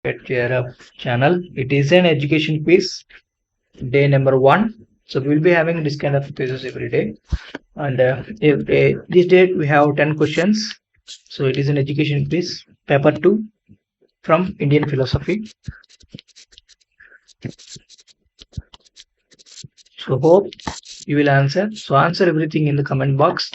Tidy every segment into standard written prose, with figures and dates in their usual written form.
at JRF channel. It is an education quiz, day number 1. So we will be having this kind of quizzes every day. And this day we have 10 questions. So it is an education quiz, paper 2 from Indian philosophy. So hope you will answer. So answer everything in the comment box,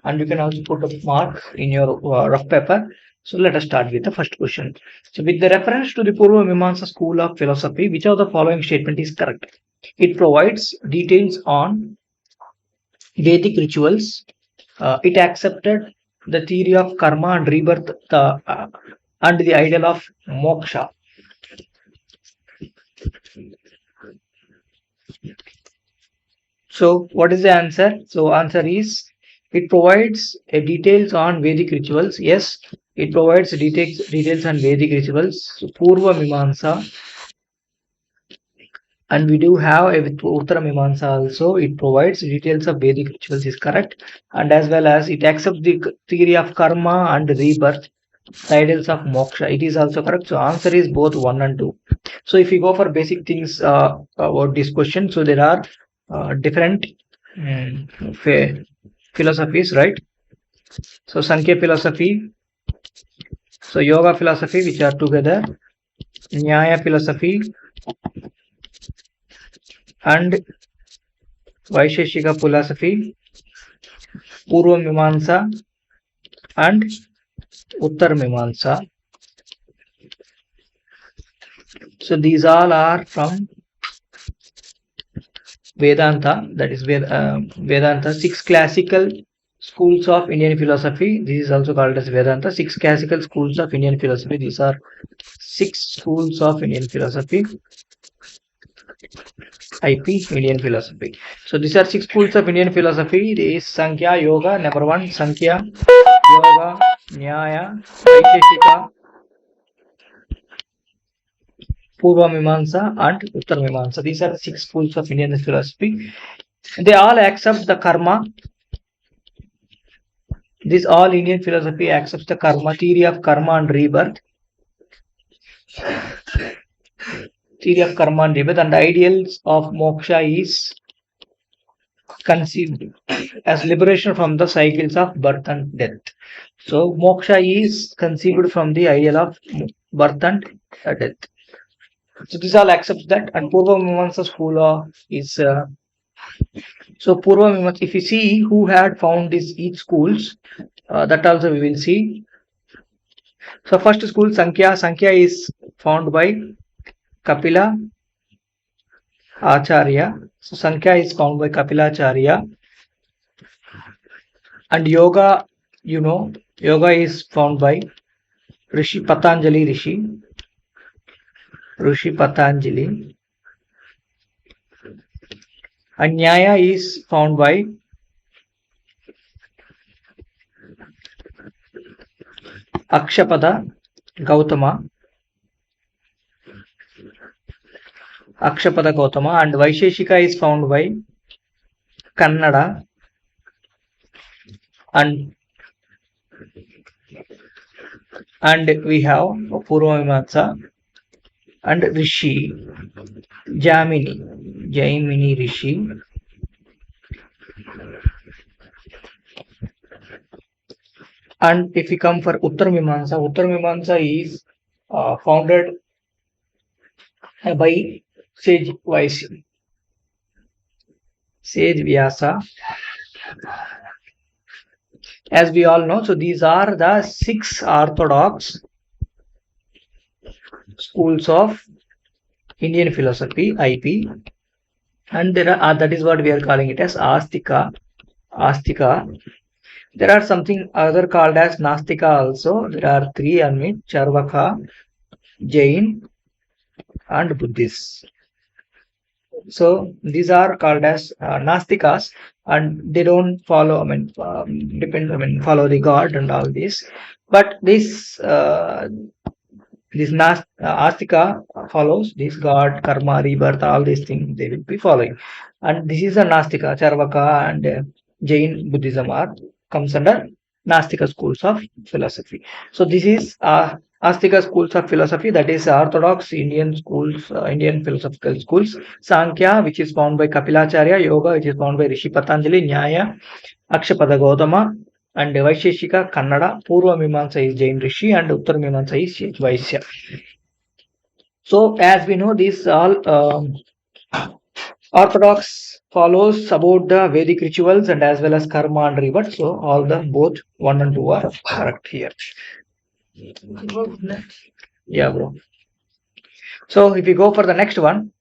and you can also put a mark in your rough paper. So let us start with the first question. So with the reference to the Purva Mimamsa school of philosophy, which of the following statement is correct? It provides details on Vedic rituals. It accepted the theory of karma and rebirth and the ideal of moksha. So what is the answer? So answer is it provides details on Vedic rituals. Yes, it provides details on Vedic rituals. So Purva Mimamsa, and we do have a with Uttara Mimamsa also. It provides details of Vedic rituals is correct, and as well as it accepts the theory of karma and rebirth, the ideals of moksha. It is also correct. So answer is both 1 and 2. So if you go for basic things about this question, so there are different philosophies, right? So Sankhya philosophy, so yoga philosophy, which are together, Nyaya philosophy, and Vaisheshika philosophy, Purva Mimamsa, and Uttar Mimamsa. So these all are from Vedanta, that is Vedanta, 6 classical schools of Indian philosophy. This is also called as Vedanta, 6 classical schools of Indian philosophy. These are 6 schools of Indian philosophy. IP Indian philosophy. So these are 6 schools of Indian philosophy. There is Sankhya Yoga, number 1, Sankhya Yoga, Nyaya, Vaisheshika, Purva Mimamsa, and Uttar Mimamsa. These are the 6 schools of Indian philosophy. They all accept the karma. This all Indian philosophy accepts the karma, theory of karma and rebirth. Theory of karma and rebirth, and the ideals of moksha is conceived as liberation from the cycles of birth and death. So moksha is conceived from the ideal of birth and death. So this all accepts that, and Purva Mimamsa school is so Purva Mimamsa. If you see who had found each schools, that also we will see. So first school Sankhya is found by Kapila Acharya. So Sankhya is found by Kapila Acharya, and yoga, yoga is found by Rishi Patanjali Patanjali, and Nyaya is found by Akshapada Gautama, and Vaisheshika is found by Kannada, and we have Purva Mimamsa and Rishi Jaimini Rishi, and if we come for Uttar Mimamsa is founded by Sage Vyasa. As we all know, so these are the 6 orthodox schools of Indian philosophy, IP, and there are that is what we are calling it as Astika. There are something other called as Nastika also. There are 3 on it: Charvaka, Jain, and Buddhists. So these are called as Nastikas, and they don't follow, follow the God and all this. But this Astika follows this God, karma, rebirth, all these things they will be following. And this is a Nastika, Charvaka, and Jain Buddhism comes under Nastika schools of philosophy. So this is Astika schools of philosophy, that is orthodox Indian schools, Indian philosophical schools. Sankhya, which is found by Kapilacharya. Yoga, which is found by Rishi Patanjali. Nyaya, Akshapada Gautama. And Vaisheshika, Kannada. Purva Mimamsa is Jain Rishi, and Uttar Mimamsa is Vaishya. So as we know, these all orthodox follows about the Vedic rituals and as well as karma and rebirth. So all the both 1 and 2 are correct here. Yeah, bro. So if we go for the next one,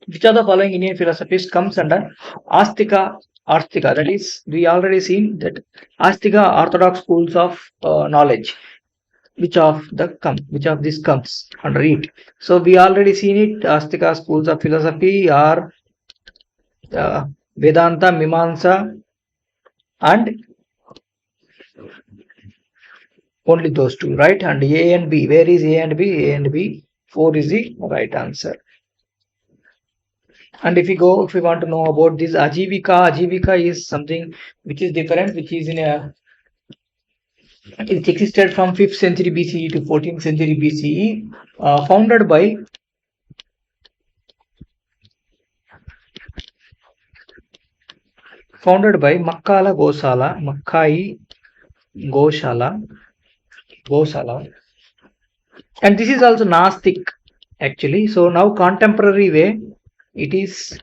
which of the following Indian philosophies comes under Astika? Astika, that is, we already seen that Astika orthodox schools of knowledge. Which of this comes under it? So we already seen it. Astika schools of philosophy are Vedanta, Mimamsa, and only those two, right? And A and B. Where is A and B? A and B. 4 is the right answer. And if we want to know about this Ajivika is something which is different, which is it existed from 5th century BCE to 14th century BCE, founded by Makkala Makkai Gosala, and this is also Nastic actually. So now contemporary way, it is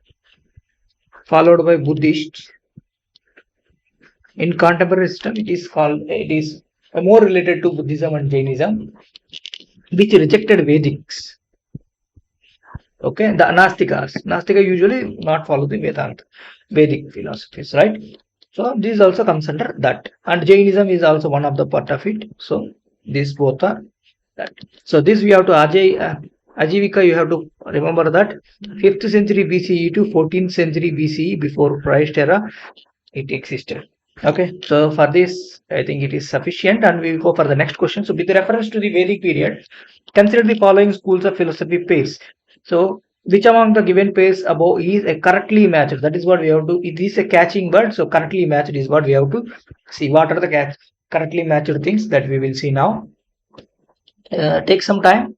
followed by Buddhists. In contemporary system, it is more related to Buddhism and Jainism, which rejected Vedics. Okay, the Nastika usually not follow the Vedic philosophies, right? So this also comes under that, and Jainism is also one of the part of it. So these both are that. So this we have to Ajivika, you have to remember that 5th century BCE to 14th century BCE, before Christ era, it existed. Okay, so for this, I think it is sufficient, and we will go for the next question. So with reference to the Vedic period, consider the following schools of philosophy pairs. So which among the given pairs above is a correctly matched? That is what we have to. It is a catching word, so correctly matched is what we have to see. What are the correctly matched things that we will see now? Take some time.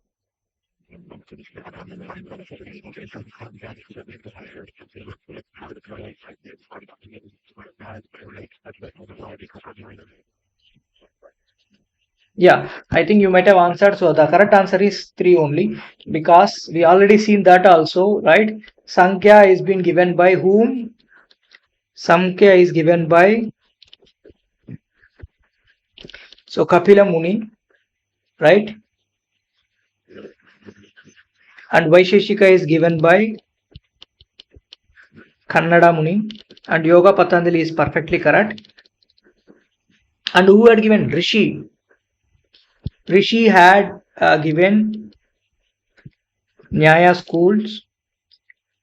Yeah, I think you might have answered. So the correct answer is 3 only, because we already seen that also, right? Sankhya is been given by whom? Sankhya is given by, so Kapila Muni, right? And Vaisheshika is given by Kannada Muni, and Yoga Patanjali is perfectly correct. And who had given? Rishi. Rishi had given Nyaya schools,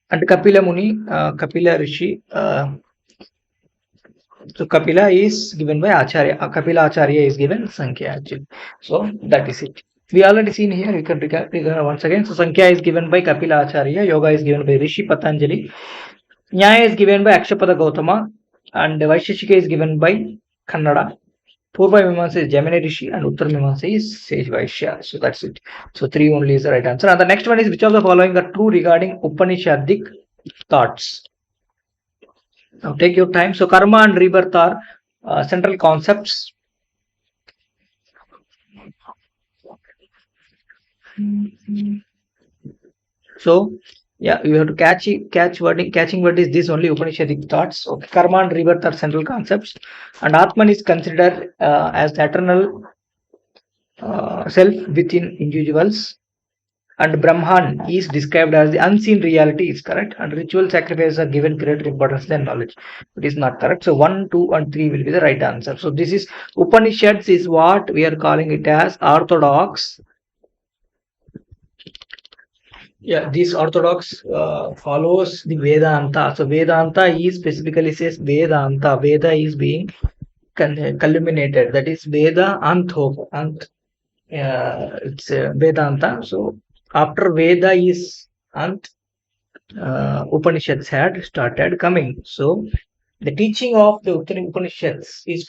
and Kapila Muni, Kapila Rishi. So Kapila is given by Acharya. Kapila Acharya is given Sankhya actually. So that is it. We already seen here. We can recap once again. So Sankhya is given by Kapila Acharya. Yoga is given by Rishi Patanjali. Nyaya is given by Akshapada Gautama, and Vaisheshika is given by Kannada. Purva Mimamsa is Gemini Rishi, and Uttar Mimamsa is Sage Vaishya. So that's it. So 3 only is the right answer. And the next one is, which of the following are true regarding Upanishadic thoughts? Now take your time. So karma and rebirth are central concepts. So yeah, you have to catching word is this only, Upanishadic thoughts. Okay, karma and rebirth are central concepts, and Atman is considered as the eternal self within individuals, and Brahman is described as the unseen reality, is correct, and ritual sacrifices are given greater importance than knowledge. It is not correct. So 1, 2 and 3 will be the right answer. So this is Upanishads is what we are calling it as orthodox. Yeah, this orthodox follows the Vedanta. So Vedanta is specifically says Vedanta. Veda is being culminated. That is Veda Ant. It's Vedanta. So after Veda is Ant, Upanishads had started coming. So the teaching of the Upanishads is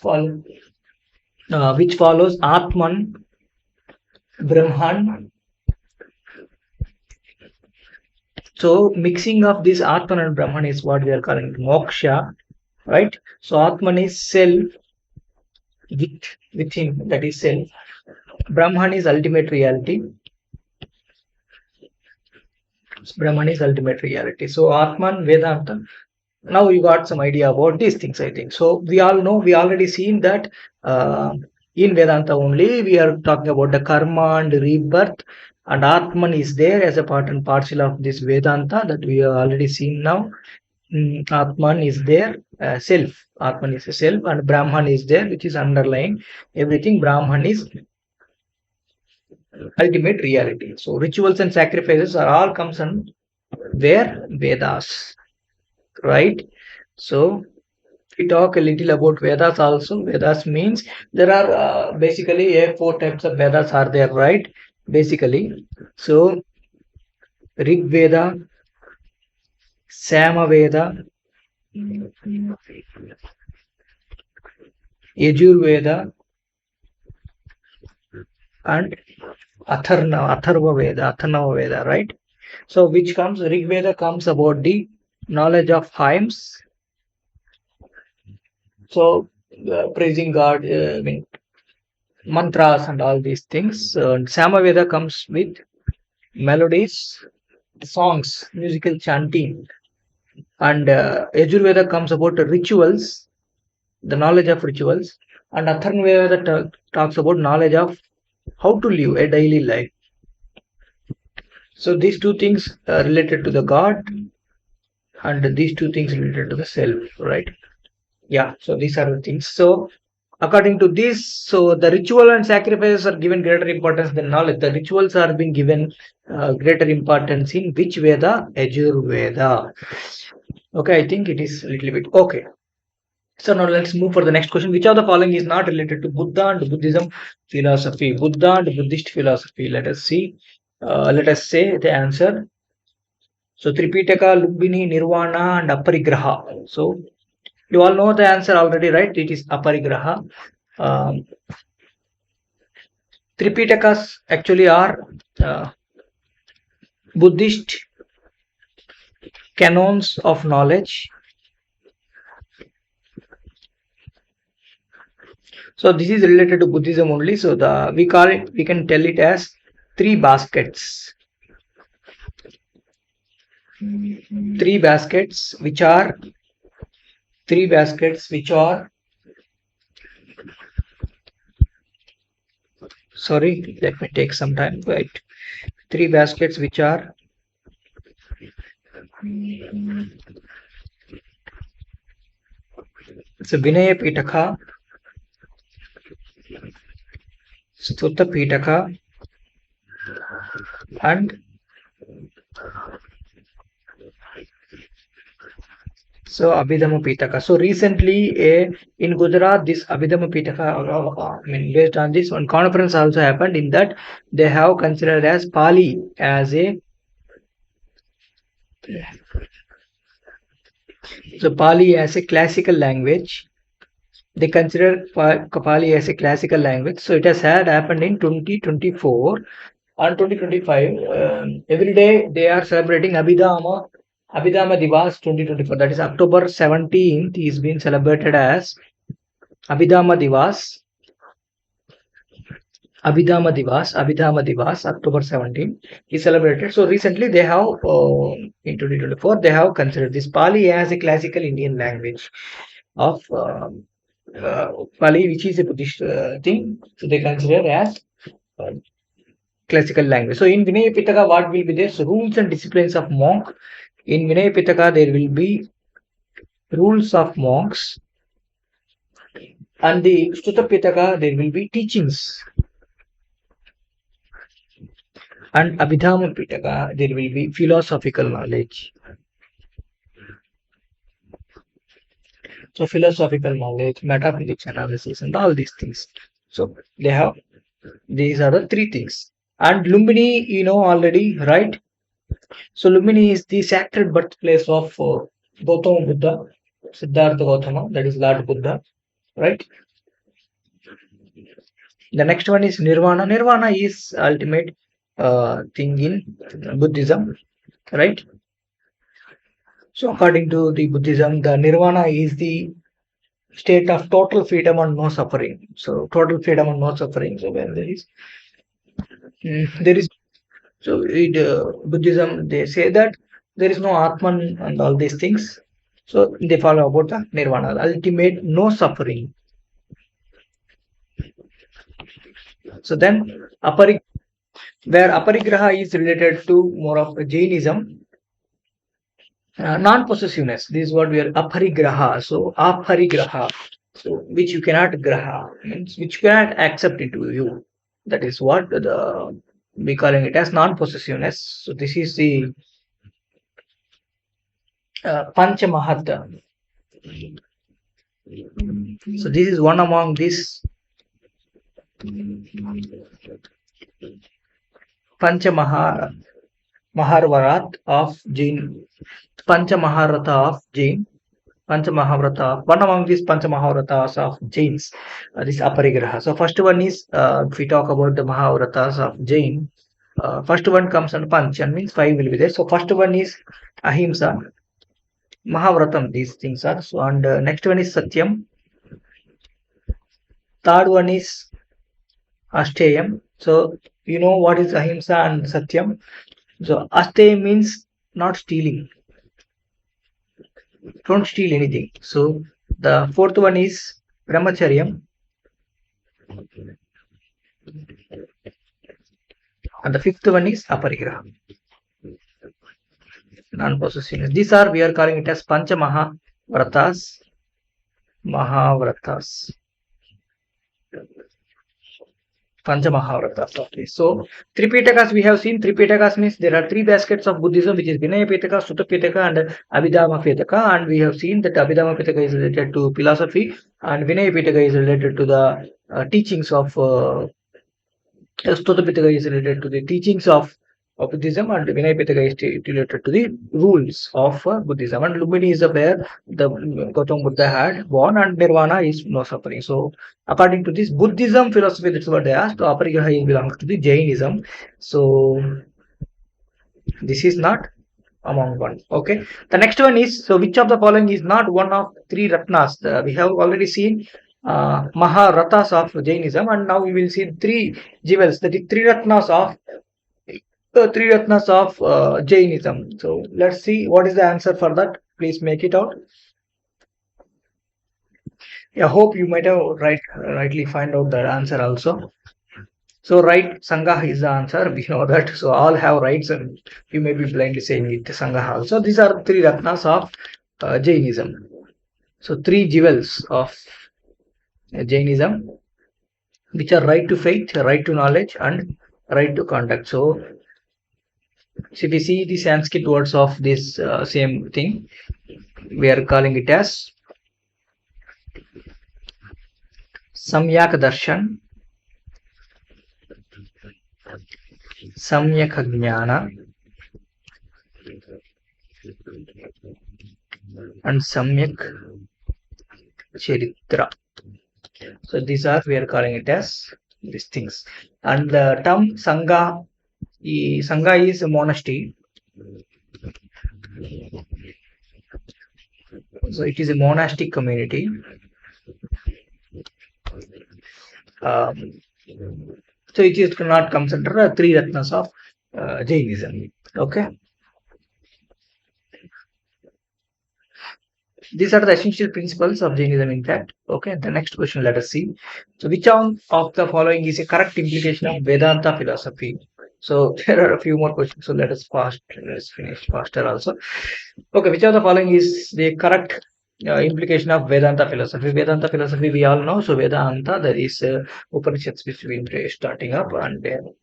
which follows Atman Brahman. So mixing of this Atman and Brahman is what we are calling moksha, right? So Atman is self with him, that is self. Brahman is ultimate reality. Brahman is ultimate reality. So Atman, Vedanta. Now you got some idea about these things, I think. So we all know, we already seen that in Vedanta only we are talking about the karma and rebirth, and Atman is there as a part and parcel of this Vedanta that we have already seen now. Atman is there, self. Atman is a self, and Brahman is there, which is underlying everything. Brahman is ultimate reality. So rituals and sacrifices are all comes on where Vedas, right? So we talk a little about Vedas also. Vedas means there are basically four types of Vedas are there, right? Basically, so Rig Veda, Sama Veda, Yajur Veda, and Atharva Veda, right? So which comes, Rig Veda comes about the knowledge of hymns. So praising God, mantras and all these things. Samaveda comes with melodies, songs, musical chanting, and Yajurveda comes about the rituals, the knowledge of rituals, and Atharvaveda talks about knowledge of how to live a daily life. So these two things are related to the God, and these two things related to the self, right? Yeah, so these are the things. So according to this, so the ritual and sacrifices are given greater importance than knowledge. The rituals are being given greater importance in which Veda? Yajurveda. Okay, I think it is a little bit okay. So now let's move for the next question. Which of the following is not related to Buddha and Buddhism philosophy? Buddha and Buddhist philosophy. Let us see. Let us say the answer. So Tripitaka, Lumbini, Nirvana, and Aparigraha. So you all know the answer already, right? It is Aparigraha. Tripitakas actually are Buddhist canons of knowledge. So this is related to Buddhism only. So we can tell it as three baskets. Three baskets which are sorry, let me take some time. Right. Three baskets which are Vinaya Pitaka, Stuta Pitaka, and so Abhidhamma Pitaka. So recently in Gujarat, this Abhidhamma Pitaka, based on this one conference also happened. In that they have considered as Pali as a classical language. They consider Pali as a classical language. So it has happened in 2024 and 2025. Every day they are celebrating Abhidhamma Divas 2024. That is October 17th is being celebrated as Abhidhamma Divas. Abhidhamma Divas, October 17th is celebrated. So recently they have, in 2024, they have considered this Pali as a classical Indian language of Pali, which is a Buddhist thing. So they consider as classical language. So in Vinaya Pitaka, what will be there? So rules and disciplines of monk. In Vinaya Pitaka, there will be rules of monks. And the Stuta Pitaka, there will be teachings. And Abhidhamma Pitaka, there will be philosophical knowledge. So philosophical knowledge, metaphysics analysis, and all these things. So they have, these are the three things. And Lumbini, you know already, right? So Lumbini is the sacred birthplace of Gautama Buddha, Siddhartha Gautama, that is Lord Buddha, right? The next one is Nirvana. Nirvana is ultimate thing in Buddhism, right? So according to the Buddhism, the Nirvana is the state of total freedom and no suffering. So total freedom and no suffering. So when there is so in Buddhism they say that there is no Atman and all these things. So they follow about the Nirvana, the ultimate no suffering. So then where aparigraha is related to more of Jainism, non-possessiveness. This is what we are aparigraha. So aparigraha, so which you cannot graha, means which you cannot accept into you. That is what we calling it as non-possessiveness. So this is the Panchamahat. So this is one among these Maharvarat of Jain, Panchamaharata of Jain, Panchamahavrata, one among these Panchamahavratas of Jains, this Aparigraha. So first one is, if we talk about the Mahavratas of Jain, first one comes under Panchan, means 5 will be there. So first one is Ahimsa, Mahavratam, these things are. So and next one is Satyam, third one is Asteyam. So you know what is Ahimsa and Satyam. So Asteyam means not stealing. Don't steal anything. So the fourth one is Brahmacharyam. And the fifth one is Aparigraha. Non-possessiveness. These are, we are calling it as Pancha Mahavratas. Pancha Mahavratas. Okay. So Tripitakas we have seen. Tripitakas means there are 3 baskets of Buddhism, which is Vinaya Pitaka, Sutta Pitaka, and Abhidhamma Pitaka. And we have seen that Abhidhamma Pitaka is related to philosophy, and Vinaya Pitaka is related to the teachings of Sutta Pitaka is related to the teachings of Buddhism, and Vinaya Pitaka is related to the rules of Buddhism. And Lumbini is where the Gautama Buddha had born, and Nirvana is no suffering. So according to this Buddhism philosophy, that's what they asked. Aparigraha belongs to the Jainism. So this is not among one. Okay. The next one is, so which of the following is not one of 3 Ratnas? We have already seen Maharathas of Jainism, and now we will see 3 jewels, the 3 Ratnas of Jainism. So let's see what is the answer for that. Please make it out. I hope you might have rightly find out the answer also. So right, Sangha is the answer. We know that. So all have rights, and you may be blindly saying it Sangha also. These are 3 Ratnas of Jainism. So 3 jewels of Jainism, which are right to faith, right to knowledge, and right to conduct. So if we see the Sanskrit words of this same thing, we are calling it as Samyak Darshan, Samyak Jnana, and Samyak Charitra. So these are, we are calling it as these things. And the term Sangha is a monastery. So it is a monastic community. So it is not comes under 3 Ratnas of Jainism. Okay. These are the essential principles of Jainism, in fact. Okay, the next question, let us see. So which of the following is a correct implication of Vedanta philosophy? So there are a few more questions, so let's finish faster also. Okay, which of the following is the correct implication of Vedanta philosophy? Vedanta philosophy we all know. So Vedanta, there is Upanishads which we are starting up, and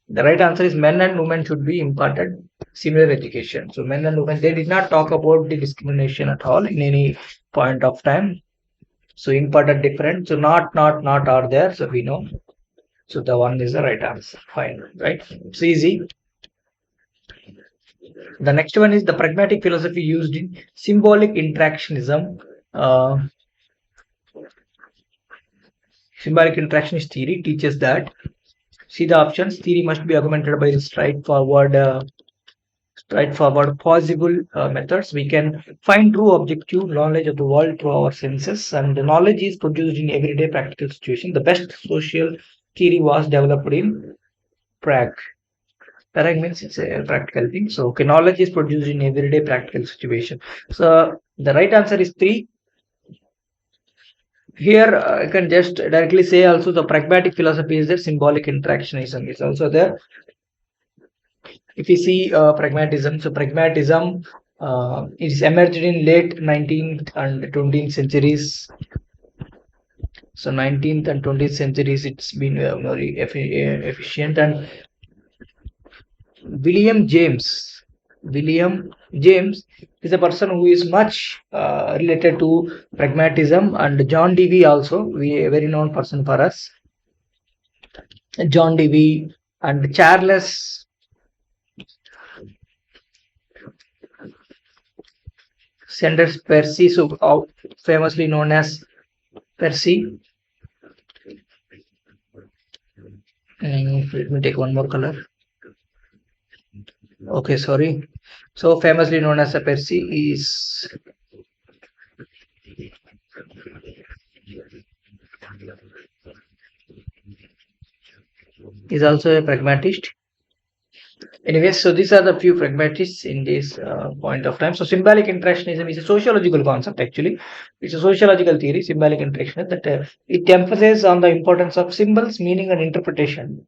the right answer is men and women should be imparted similar education. So men and women, they did not talk about the discrimination at all in any point of time. So imparted different. So not are there. So we know. So the one is the right answer. Fine, right? It's easy. The next one is the pragmatic philosophy used in symbolic interactionism. Symbolic interactionist theory teaches that, see the options, theory must be augmented by straightforward possible methods. We can find true objective knowledge of the world through our senses, and the knowledge is produced in everyday practical situation. The best social theory was developed in Prague. Prague means it's a practical thing. So okay, knowledge is produced in everyday practical situation. So the right answer is 3. Here I can just directly say also the pragmatic philosophy is there, symbolic interactionism is also there. If you see pragmatism, so pragmatism is emerged in late 19th and 20th centuries. So 19th and 20th centuries, it's been very efficient. And William James is a person who is much related to pragmatism, and John Dewey also, a very known person for us. John Dewey and Charles Sanders Peirce, so famously known as Peirce. Let me take one more color. Okay, sorry. So famously known as a Peirce is also a pragmatist. Anyway, so these are the few pragmatists in this point of time. So symbolic interactionism is a sociological concept. Actually, it's a sociological theory, symbolic interactionism, that it emphasizes on the importance of symbols, meaning, and interpretation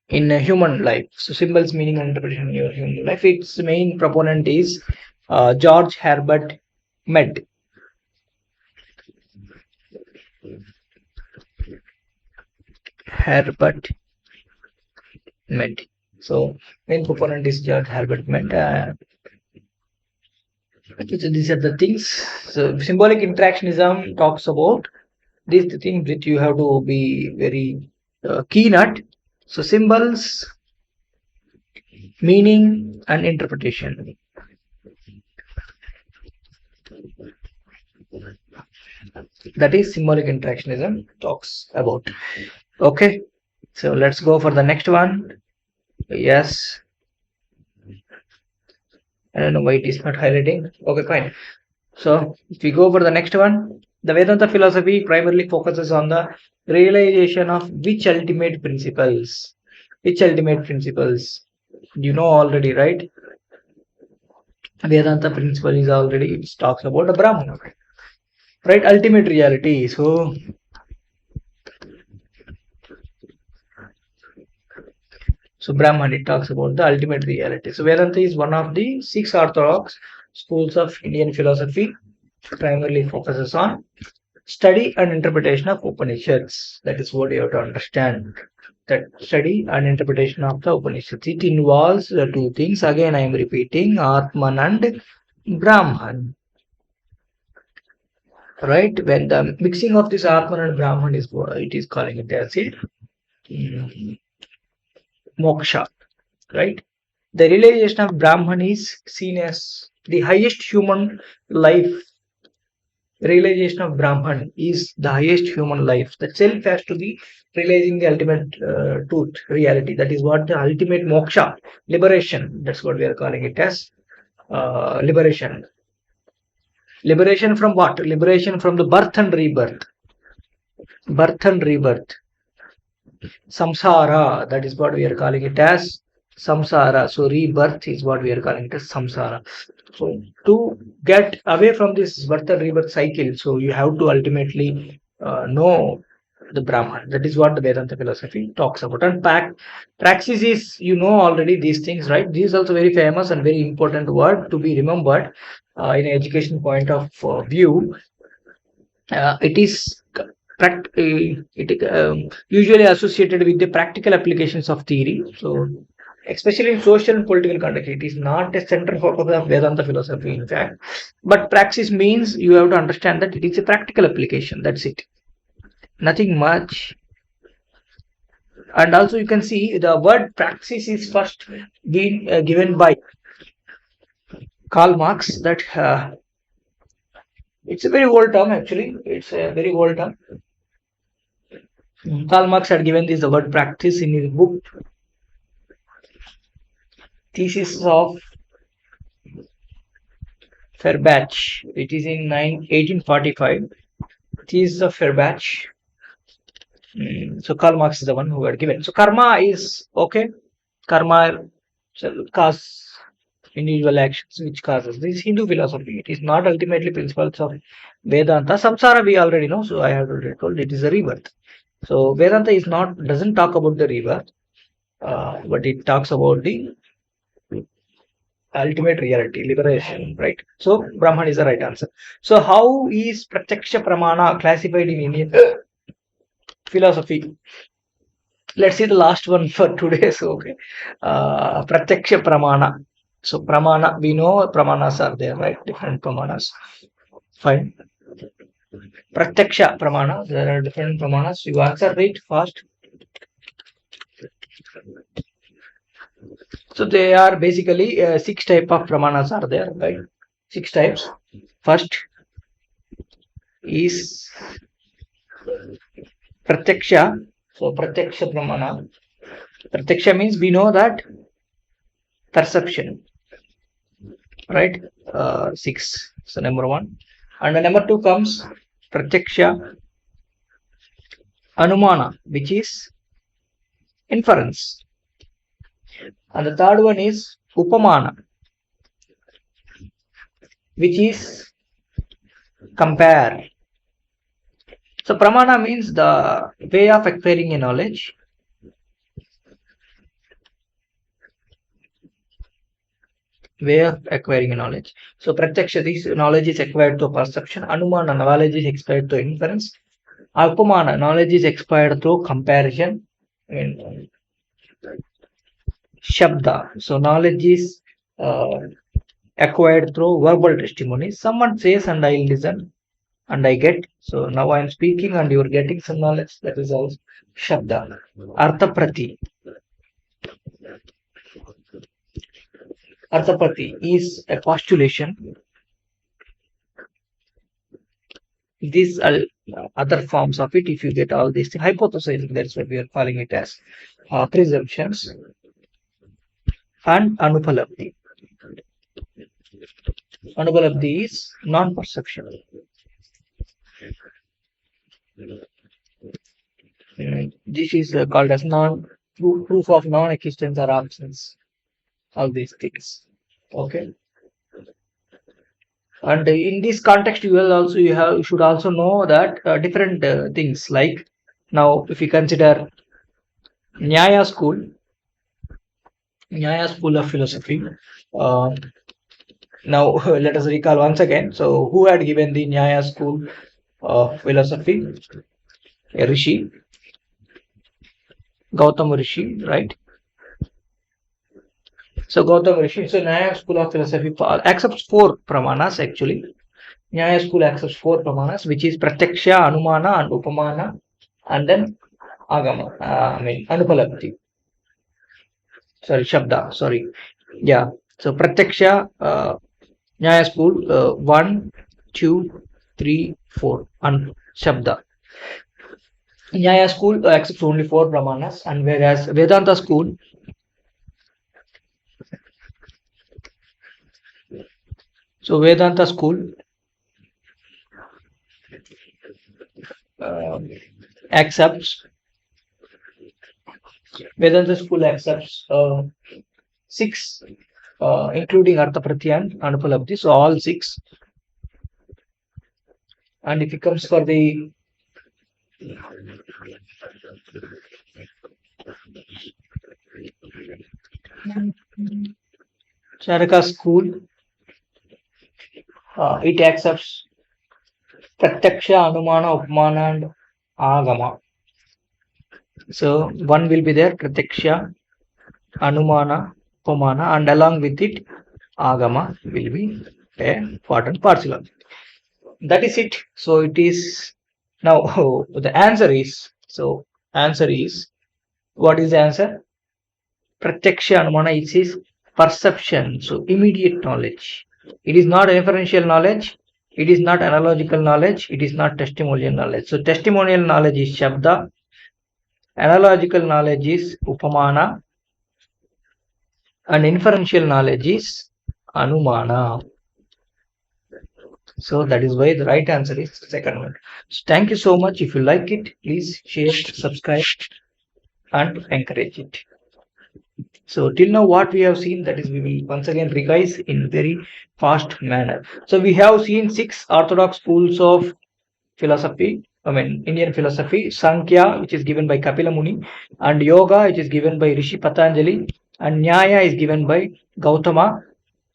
in human life. So symbols, meaning, and interpretation in your human life. Its main proponent is George Herbert Mead. So main proponent is George Herbert Mead. So these are the things. So symbolic interactionism talks about these things that you have to be very keen at. So symbols, meaning, and interpretation. That is symbolic interactionism talks about. Okay, so let's go for the next one. Yes, I don't know why it is not highlighting. Okay, fine. So if we go for the next one, the Vedanta philosophy primarily focuses on the realization of which ultimate principles. Which ultimate principles? You know already, right? Vedanta principle is already, it talks about the Brahman, right? Ultimate reality. So Brahman, it talks about the ultimate reality. So Vedanta is one of the 6 orthodox schools of Indian philosophy, primarily focuses on study and interpretation of Upanishads. That is what you have to understand. That study and interpretation of the Upanishads. It involves the 2 things. Again, I am repeating, Atman and Brahman. Right? When the mixing of this Atman and Brahman is what it is calling it as it moksha. Right? The realization of Brahman is seen as the highest human life. Realization of Brahman is the highest human life. The self has to be realizing the ultimate truth, reality. That is what the ultimate moksha, liberation. That's what we are calling it as liberation. Liberation from what? Liberation from the birth and rebirth. Birth and rebirth. Samsara, that is what we are calling it as samsara. So rebirth is what we are calling it as samsara. So to get away from this birth and rebirth cycle, so you have to ultimately know the Brahman. That is what the Vedanta philosophy talks about. And praxis is, you know already these things, right? This is also very famous and very important word to be remembered in education point of view. It is usually associated with the practical applications of theory. So especially in social and political conduct, it is not a central focus of Vedanta philosophy, in fact. But praxis means you have to understand that it is a practical application. That's it. Nothing much. And also you can see the word praxis is first been given by Karl Marx. That it's a very old term actually. It's a very old term. Karl Marx had given this the word practice in his book Thesis of Feuerbach. It is in 1845. Thesis of Feuerbach. So Karl Marx is the one who had given. So karma is okay. Karma causes individual actions which causes. This is Hindu philosophy. It is not ultimately principles of Vedanta. Samsara we already know. So I have already told it is a rebirth. So Vedanta is not doesn't talk about the rebirth, but it talks about the ultimate reality, liberation, right? So Brahman is the right answer. So how is Pratyaksha Pramana classified in Indian philosophy? Let's see the last one for today. So okay, Pratyaksha Pramana. So Pramana, we know Pramanas are there, right? Different Pramanas. Fine. Pratyaksha Pramana, there are different Pramanas. You answer right fast. So they are basically 6 type of Pramanas are there, right? 6 types. First is Pratyaksha. So Pratyaksha Pramana. Pratyaksha means we know that perception, right? 6. So number 1. And the number 2 comes Pratyaksha Anumana, which is inference. And the third one is Upamana, which is compare. So Pramana means the way of acquiring a knowledge. Way of acquiring a knowledge. So Pratyaksha, this knowledge is acquired through perception. Anumana, knowledge is acquired through inference. Upamana, knowledge is acquired through comparison. And Shabda, so knowledge is acquired through verbal testimony. Someone says and I listen and I get. So now I am speaking and you are getting some knowledge. That is also Shabda. Arthaprati. Arthaprati is a postulation. These are other forms of it. If you get all these things, hypothesizing, that's what we are calling it as presumptions. And Anupalabdhi. Anupalabdhi is non-perception. This is called as proof of non-existence or absence. All these things. Okay. And in this context, you should also know that different things like now if you consider Nyaya school of philosophy. Now let us recall once again. So who had given the Nyaya school of philosophy? A Rishi, Gautama Rishi, right? So Gautama Rishi. So Nyaya school of philosophy accepts 4 pramanas actually. Nyaya school accepts 4 pramanas, which is Pratyaksha, Anumana, and Upamana, and then Agama. Anupalabdhi. Sorry, Shabda. Sorry. Yeah. So Pratyaksha, Nyaya school 1, 2, 3, 4, and Shabda. Nyaya school accepts only 4 pramanas, and whereas Vedanta school accepts 6, including Arthaprati and Anupalabdhi. So all 6. And if it comes for the Charaka school, it accepts Pratyaksha, Anumana, Upamana, and Agama. So 1 will be there, Pratyaksha, Anumana, Upamana, and along with it, Agama will be a part and parcel of it. That is it. So it is now the answer is. So answer is, what is the answer? Pratyaksha Anumana, it is perception. So immediate knowledge. It is not inferential knowledge. It is not analogical knowledge. It is not testimonial knowledge. So testimonial knowledge is Shabda. Analogical knowledge is Upamana. And inferential knowledge is Anumana. So that is why the right answer is the second one. So thank you so much. If you like it, please share, subscribe, and encourage it. So till now what we have seen, that is we will once again revise in very fast manner. So we have seen 6 orthodox schools of philosophy, Indian philosophy. Sankhya, which is given by Kapila Muni, and Yoga, which is given by Rishi Patanjali, and Nyaya is given by Gautama,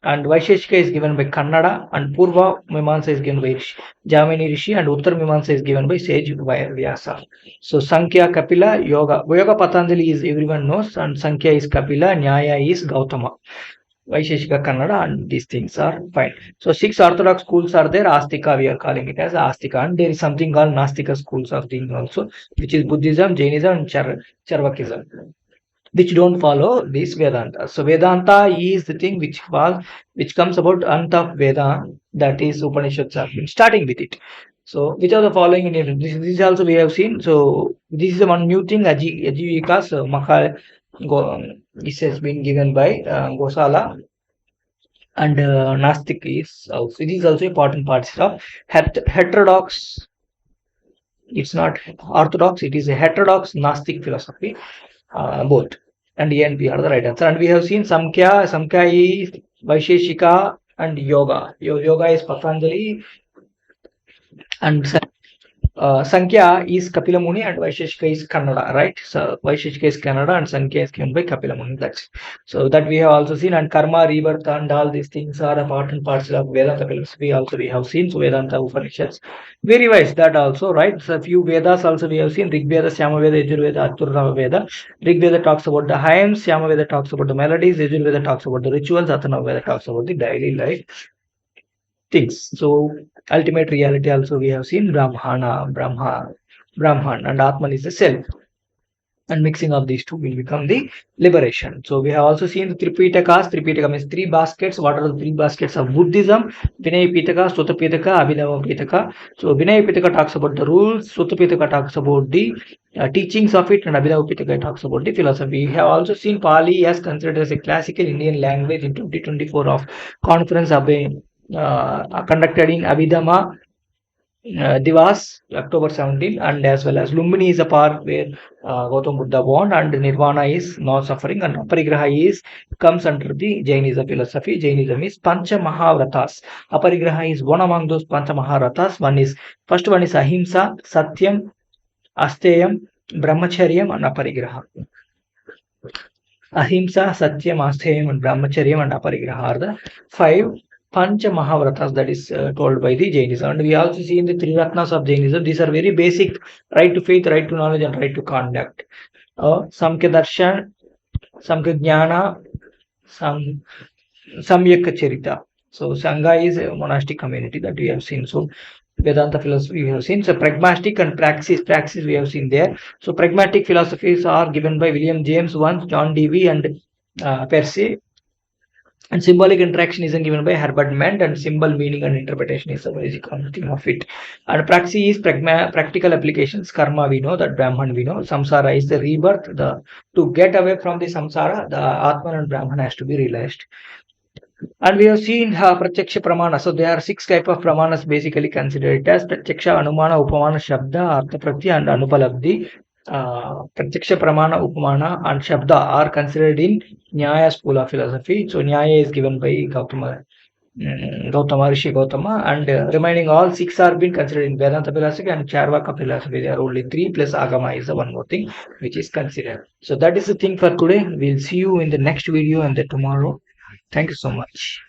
and Vaisheshika is given by Kannada, and Purva Mimamsa is given by Jamini Rishi, and Uttar Mimamsa is given by Sage Vyasa. So Sankhya, Kapila, Yoga Patanjali is everyone knows, and Sankhya is Kapila, Nyaya is Gautama, Vaisheshika Kannada, and these things are fine. So 6 orthodox schools are there. Astika, we are calling it as Astika, and there is something called Nastika schools of being also, which is Buddhism, Jainism, and Charvakism, which don't follow this Vedanta. So Vedanta is the thing which comes about Ant of Veda, that is Upanishads are starting with it. So which are the following in this also we have seen. So this is one new thing, Ajivika. So this has been given by Gosala, and Nastik is also, it is also important parts of heterodox. It's not orthodox, it is a heterodox Gnostic philosophy, both. And A and B are the right answer. And we have seen Samkhya is Vaisheshika, and Yoga. Yoga is Patanjali, and Sankhya is Kapila Muni, and Vaisheshika is Kannada, right? So Vaisheshika is Kannada and Sankhya is given by Kapila Muni. That's so that we have also seen. And karma, rebirth, and all these things are important parts of Vedanta philosophy. Also we have seen. So Vedanta Upanishads, we revised that also, right? So few Vedas also we have seen. Rig Veda, Sama Veda, Yajurveda, Atharva Veda. Rig Veda talks about the hymns, Sama Veda talks about the melodies, Yajurveda talks about the rituals, Atharva Veda talks about the daily life things. So ultimate reality also we have seen Brahman, and Atman is the self. And mixing of these two will become the liberation. So we have also seen the Tripitakas. Tripitaka means 3 baskets. What are the 3 baskets of Buddhism? Vinaya Pitaka, Sutta Pitaka, Abhidhamma Pitaka. So Vinaya Pitaka talks about the rules, Sutta Pitaka talks about the teachings of it, and Abhidhamma Pitaka talks about the philosophy. We have also seen Pali as considered as a classical Indian language in 2024 of conference conducted in Abhidhamma Divas, October 17, and as well as Lumbini is a part where Gautam Buddha born, and Nirvana is not suffering, and Aparigraha comes under the Jainism philosophy. Jainism is Pancha Mahavratas. Aparigraha is one among those Pancha Mahavratas. First one is Ahimsa, Satyam, Asteyam, Brahmacharyam, and Aparigraha. Ahimsa, Satyam, Asteyam, and Brahmacharyam, and Aparigraha are the 5 Pancha Mahavratas that is told by the Jainism. And we also see in the 3 Ratnas of Jainism, these are very basic: right to faith, right to knowledge, and right to conduct. Samkhya Darshan, Samkhya Jnana, Samyak Charita. So Sangha is a monastic community that we have seen. So Vedanta philosophy we have seen. So pragmatic and praxis we have seen there. So pragmatic philosophies are given by William James Vance, John Dewey, and Percy. And symbolic interaction is given by Herbert Ment, and symbol meaning and interpretation is a very common thing of it. And praxis is practical applications. Karma we know, that Brahman we know. Samsara is the rebirth. To get away from the samsara, the Atman and Brahman has to be realized. And we have seen Pratyaksha Pramana. So there are 6 type of Pramanas basically considered as Pratyaksha, Anumana, Upamana, Shabda, Artha Pratya, and Anupalabdhi. Pratyaksha Pramana, Upamana, and Shabda are considered in Nyaya school of philosophy. So Nyaya is given by Rishi Gautama, and remaining all 6 are being considered in Vedanta philosophy and Charvaka philosophy. There are only 3 plus Agama is the one more thing which is considered. So that is the thing for today. We'll see you in the next video and tomorrow. Thank you so much.